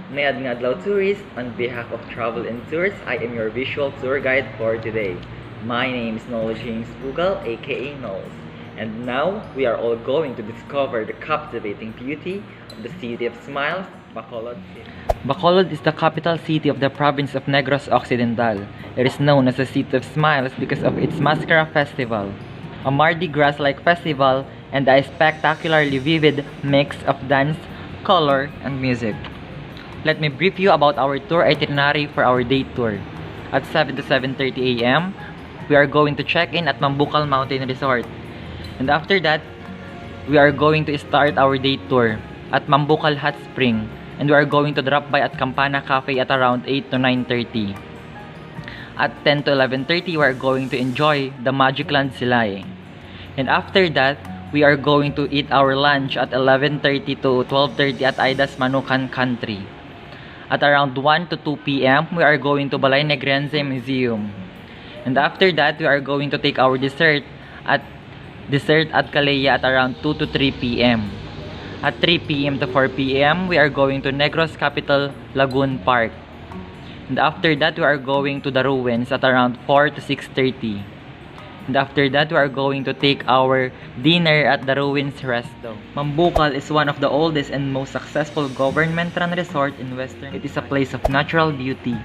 Mayadng adlaw tourist, on behalf of Travel and Tours, I am your visual tour guide for today. My name is Noel James Bugal, aka Knowles. And now, we are all going to discover the captivating beauty of the City of Smiles, Bacolod City. Bacolod is the capital city of the province of Negros Occidental. It is known as the City of Smiles because of its Mascara Festival, a Mardi Gras-like festival and a spectacularly vivid mix of dance, color, and music. Let me brief you about our tour itinerary for our day tour. At 7 to 7:30 a.m., we are going to check in at Mambukal Mountain Resort. And after that, we are going to start our day tour at Mambukal Hot Spring. And we are going to drop by at Campana Cafe at around 8 to 9:30. At 10 to 11:30, we are going to enjoy the Magic Land Silay. And after that, we are going to eat our lunch at 11:30 to 12:30 at Aidas Manukan Country. At around 1 to 2 p.m., we are going to Balay Negrense Museum. And after that, we are going to take our dessert at Calleja at around 2 to 3 p.m. At 3 p.m. to 4 p.m., we are going to Negros Capital Lagoon Park. And after that, we are going to the ruins at around 4 to 6:30. And after that, we are going to take our dinner at the Ruins Resto. Mambukal is one of the oldest and most successful government-run resort in Western. It is a place of natural beauty.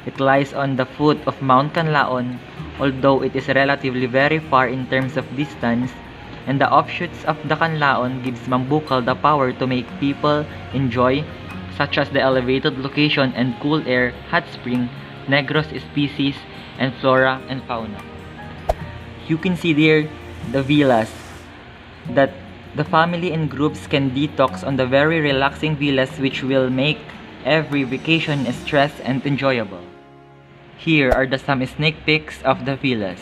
It lies on the foot of Mount Canlaon, although it is relatively very far in terms of distance, and the offshoots of the Canlaon gives Mambukal the power to make people enjoy, such as the elevated location and cool air, hot spring, Negros species, and flora and fauna. You can see there the villas that the family and groups can detox on the very relaxing villas, which will make every vacation stress and enjoyable. Here are some sneak peeks of the villas.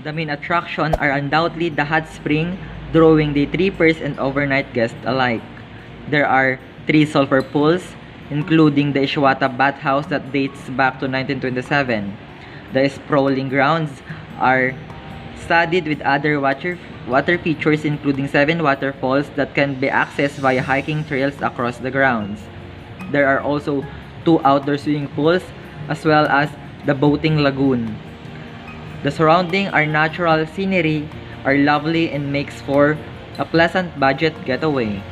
The main attraction are undoubtedly the hot spring, drawing day trippers and overnight guests alike. There are 3 sulfur pools, including the Ishwata bathhouse that dates back to 1927. The sprawling grounds are studded with other water features, including 7 waterfalls that can be accessed via hiking trails across the grounds. There are also 2 outdoor swimming pools as well as the boating lagoon. The surrounding our natural scenery are lovely and makes for a pleasant budget getaway.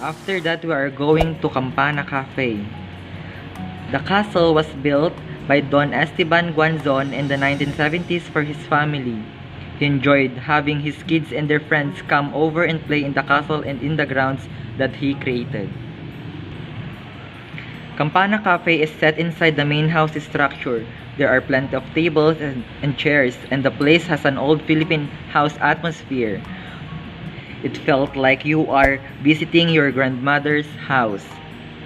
After that, we are going to Campana Cafe. The castle was built by Don Esteban Guanzon in the 1970s for his family. He enjoyed having his kids and their friends come over and play in the castle and in the grounds that he created. Campana Cafe is set inside the main house structure. There are plenty of tables and chairs, and the place has an old Philippine house atmosphere. It felt like you are visiting your grandmother's house.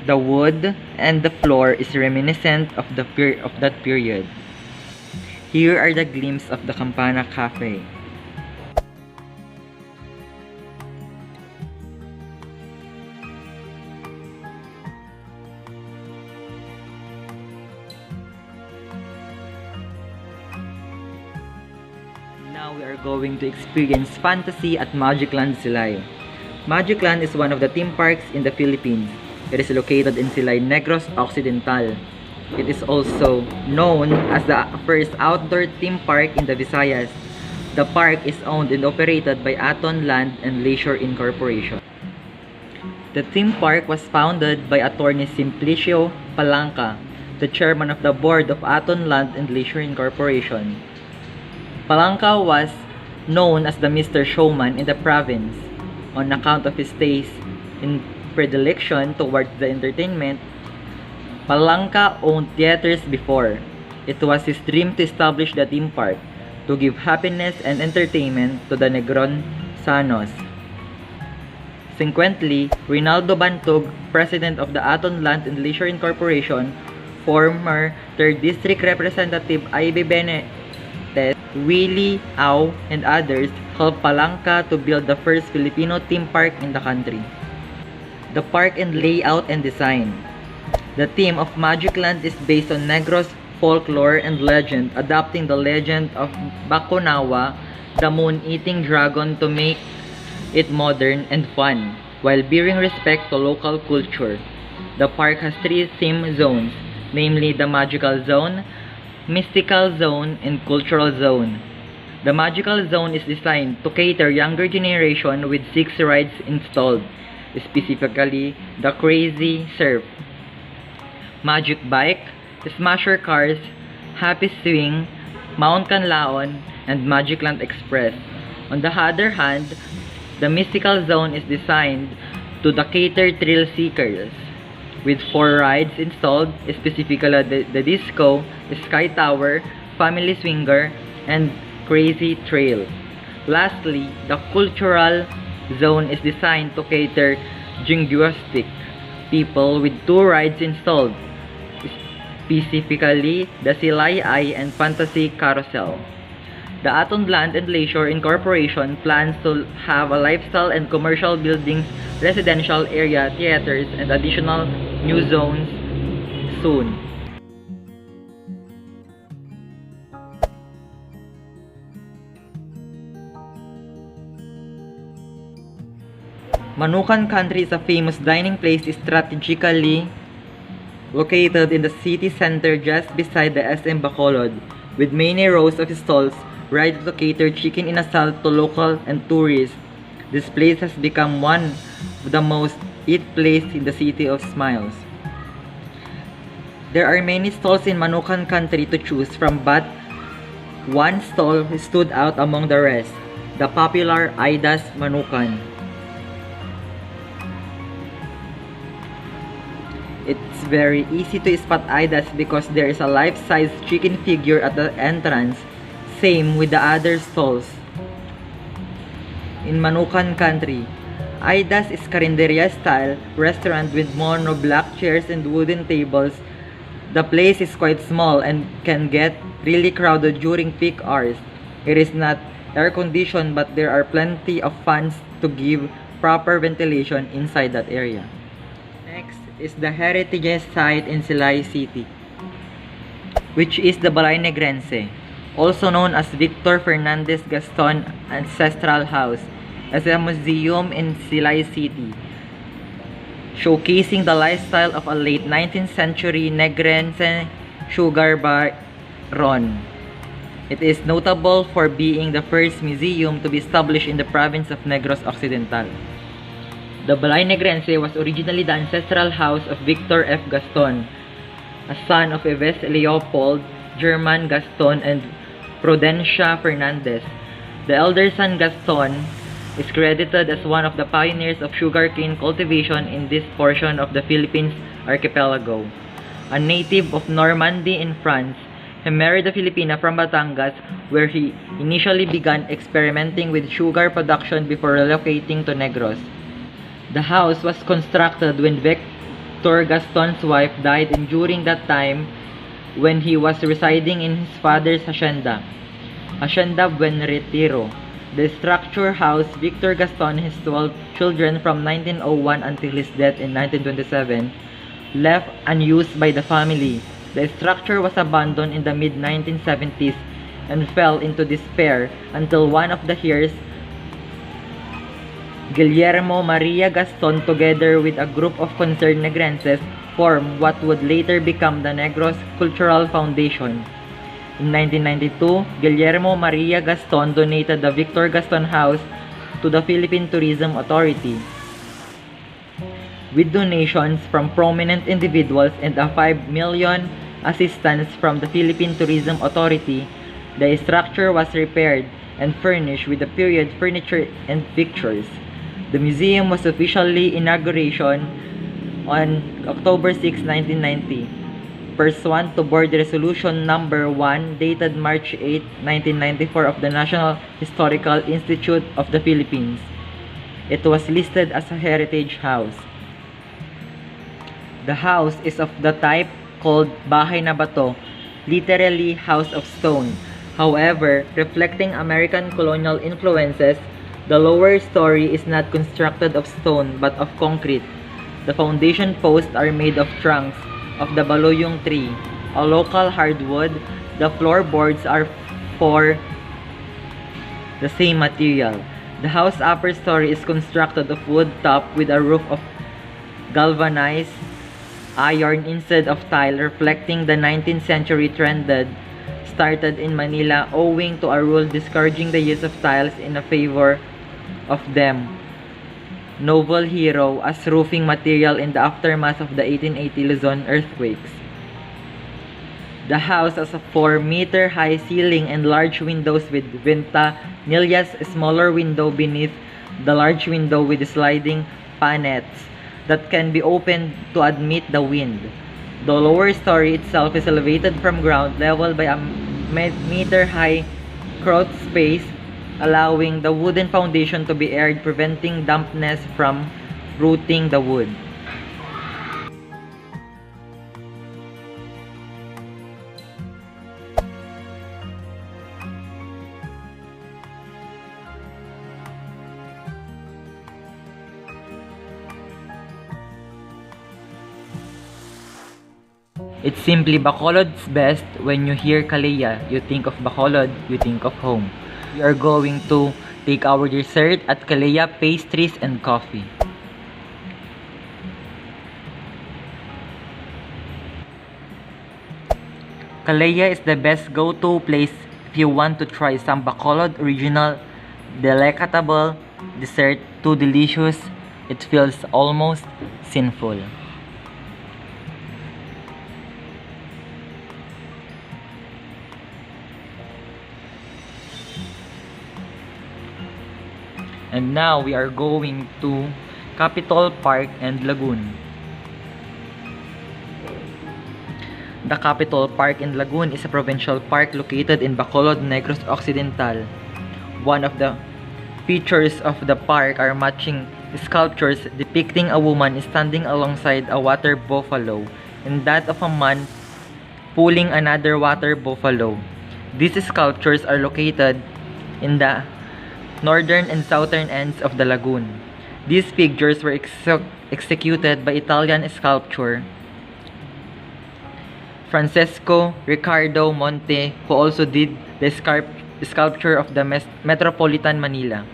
The wood and the floor is reminiscent of that period. Here are the glimpses of the Campana Cafe. Now we are going to experience fantasy at Magic Land Silay. Magic Land is one of the theme parks in the Philippines. It is located in Silay, Negros Occidental. It is also known as the first outdoor theme park in the Visayas. The park is owned and operated by Aton Land and Leisure Incorporation. The theme park was founded by Attorney Simplicio Palanca, the chairman of the board of Aton Land and Leisure Incorporation. Palanca was known as the Mr. Showman in the province on account of his taste in predilection towards the entertainment. Palanca owned theaters before. It was his dream to establish the theme park to give happiness and entertainment to the Negronsanos. Consequently, Ronaldo Bantog, president of the Aton Land and Leisure Incorporation, former 3rd District Representative Ivy Benitez, Willie Au, and others helped Palanca to build the first Filipino theme park in the country. The park and layout and design. The theme of Magic Land is based on Negros folklore and legend, adapting the legend of Bakunawa, the moon-eating dragon, to make it modern and fun, while bearing respect to local culture. The park has 3 theme zones, namely the Magical Zone, Mystical Zone, and Cultural Zone. The Magical Zone is designed to cater younger generation with 6 rides installed, specifically the Crazy Surf, Magic Bike, Smasher Cars, Happy Swing, Mount Canlaon, and Magic Land Express. On the other hand, the Mystical Zone is designed to cater thrill seekers, with 4 rides installed, specifically the Disco, Sky Tower, Family Swinger, and Crazy Trail. Lastly, the Cultural Zone is designed to cater jingoistic people, with 2 rides installed, specifically the Silay-Ay and Fantasy Carousel. The Aton Land and Leisure Incorporation plans to have a lifestyle and commercial buildings, residential area, theaters, and additional new zones soon. Manukan Country is a famous dining place strategically located in the city center just beside the SM Bacolod, with many rows of stalls ready to cater chicken inasal to local and tourists. This place has become one of the most eat places in the City of Smiles. There are many stalls in Manukan Country to choose from, but one stall stood out among the rest, the popular Aidas Manukan. It's very easy to spot Aidas because there is a life-size chicken figure at the entrance, same with the other stalls. In Manukan Country, Aidas is Carinderia-style restaurant with mono black chairs and wooden tables. The place is quite small and can get really crowded during peak hours. It is not air-conditioned, but there are plenty of fans to give proper ventilation inside that area. Next is the heritage site in Silay City, which is the Balay Negrense, also known as Victor Fernandez Gaston Ancestral House, as a museum in Silay City, showcasing the lifestyle of a late 19th century Negrense sugar baron. It is notable for being the first museum to be established in the province of Negros Occidental. The Balay Negrense was originally the ancestral house of Victor F. Gaston, a son of Yves Leopold, German Gaston, and Prudencia Fernandez. The elder son Gaston is credited as one of the pioneers of sugarcane cultivation in this portion of the Philippines archipelago. A native of Normandy in France, he married a Filipina from Batangas, where he initially began experimenting with sugar production before relocating to Negros. The house was constructed when Victor Gaston's wife died, and during that time when he was residing in his father's hacienda, Hacienda Buen Retiro. The structure housed Victor Gaston and his 12 children from 1901 until his death in 1927, left unused by the family. The structure was abandoned in the mid-1970s and fell into despair until one of the heirs, Guillermo Maria Gaston, together with a group of concerned Negrenses, formed what would later become the Negros Cultural Foundation. In 1992, Guillermo Maria Gaston donated the Victor Gaston House to the Philippine Tourism Authority. With donations from prominent individuals and a 5 million assistance from the Philippine Tourism Authority, the structure was repaired and furnished with the period furniture and pictures. The museum was officially inaugurated on October 6, 1990, pursuant to Board Resolution Number 1 dated March 8, 1994 of the National Historical Institute of the Philippines. It was listed as a heritage house. The house is of the type called Bahay na Bato, literally house of stone. However, reflecting American colonial influences, the lower story is not constructed of stone but of concrete. The foundation posts are made of trunks, of the baluyong tree, a local hardwood. The floorboards are for the same material. The house upper story is constructed of wood top with a roof of galvanized iron instead of tile, reflecting the 19th century trend that started in Manila owing to a rule discouraging the use of tiles in favor of them. Novel hero as roofing material in the aftermath of the 1880 Luzon earthquakes. The house has a 4-meter high ceiling and large windows with ventanillas, a smaller window beneath the large window with sliding panettes that can be opened to admit the wind. The lower story itself is elevated from ground level by a meter-high crawl space, allowing the wooden foundation to be aired, preventing dampness from rotting the wood. It's simply Bacolod's best. When you hear Kaleya, you think of Bacolod, you think of home. We are going to take our dessert at Kaleya, pastries and coffee. Kaleya is the best go-to place if you want to try some Bacolod original delectable dessert. Too delicious, it feels almost sinful. And now we are going to Capitol Park and Lagoon. The Capitol Park in Lagoon is a provincial park located in Bacolod, Negros Occidental. One of the features of the park are matching sculptures depicting a woman standing alongside a water buffalo and that of a man pulling another water buffalo. These sculptures are located in the northern and southern ends of the lagoon. These figures were executed by Italian sculptor Francesco Riccardo Monte, who also did the sculpture of the Metropolitan Manila.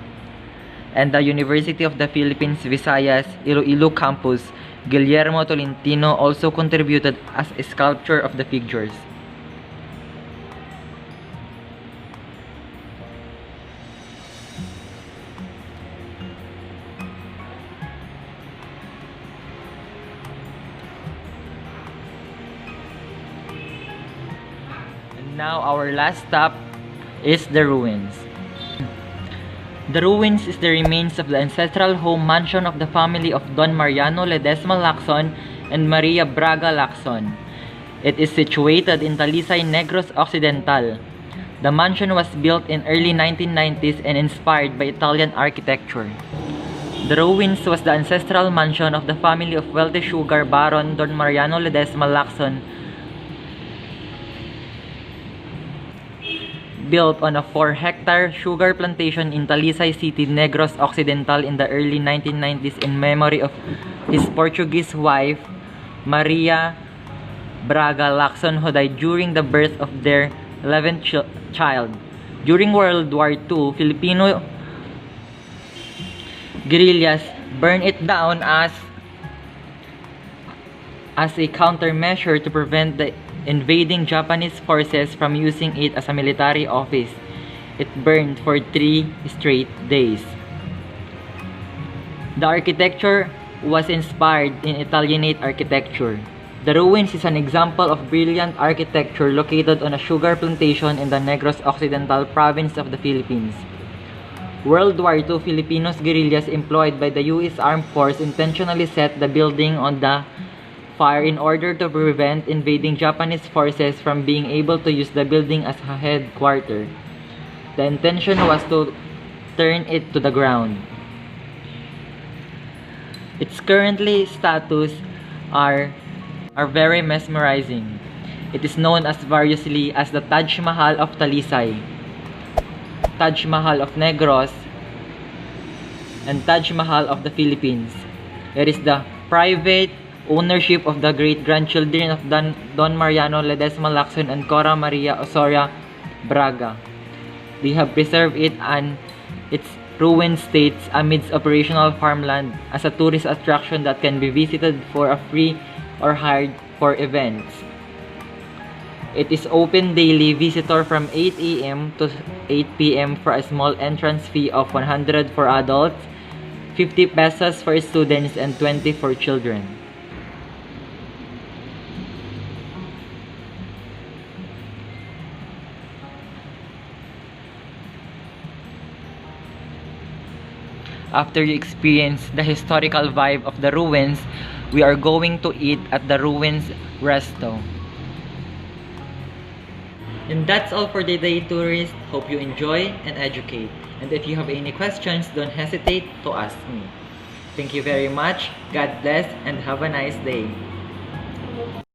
And the University of the Philippines Visayas Iloilo campus, Guillermo Tolentino, also contributed as a sculptor of the figures. Now our last stop is the ruins. The ruins is the remains of the ancestral home mansion of the family of Don Mariano Ledesma Lacson and Maria Braga Lacson. It is situated in Talisay, Negros Occidental. The mansion was built in early 1990s and inspired by Italian architecture. The ruins was the ancestral mansion of the family of wealthy sugar baron Don Mariano Ledesma Lacson, built on a 4-hectare sugar plantation in Talisay City, Negros Occidental in the early 1990s in memory of his Portuguese wife, Maria Braga Lacson, who died during the birth of their 11th child. During World War II, Filipino guerrillas burned it down as a countermeasure to prevent the invading Japanese forces from using it as a military office. It burned for 3 straight days. The architecture was inspired in Italianate architecture. The ruins is an example of brilliant architecture located on a sugar plantation in the Negros Occidental province of the Philippines. World War II Filipinos guerrillas employed by the U.S. Armed Forces intentionally set the building on the fire in order to prevent invading Japanese forces from being able to use the building as a headquarters. The intention was to turn it to the ground. Its currently status are very mesmerizing. It is known as variously as the Taj Mahal of Talisay, Taj Mahal of Negros, and Taj Mahal of the Philippines. It is the private ownership of the great-grandchildren of Don Mariano Ledesma Lacson and Cora Maria Osoria Braga. They have preserved it and its ruined states amidst operational farmland as a tourist attraction that can be visited for a free or hired for events. It is open daily visitor from 8 a.m. to 8 p.m. for a small entrance fee of 100 for adults, 50 pesos for students, and 20 for children. After you experience the historical vibe of the ruins, we are going to eat at the Ruins Resto. And that's all for today, tourists. Hope you enjoy and educate. And if you have any questions, don't hesitate to ask me. Thank you very much. God bless and have a nice day.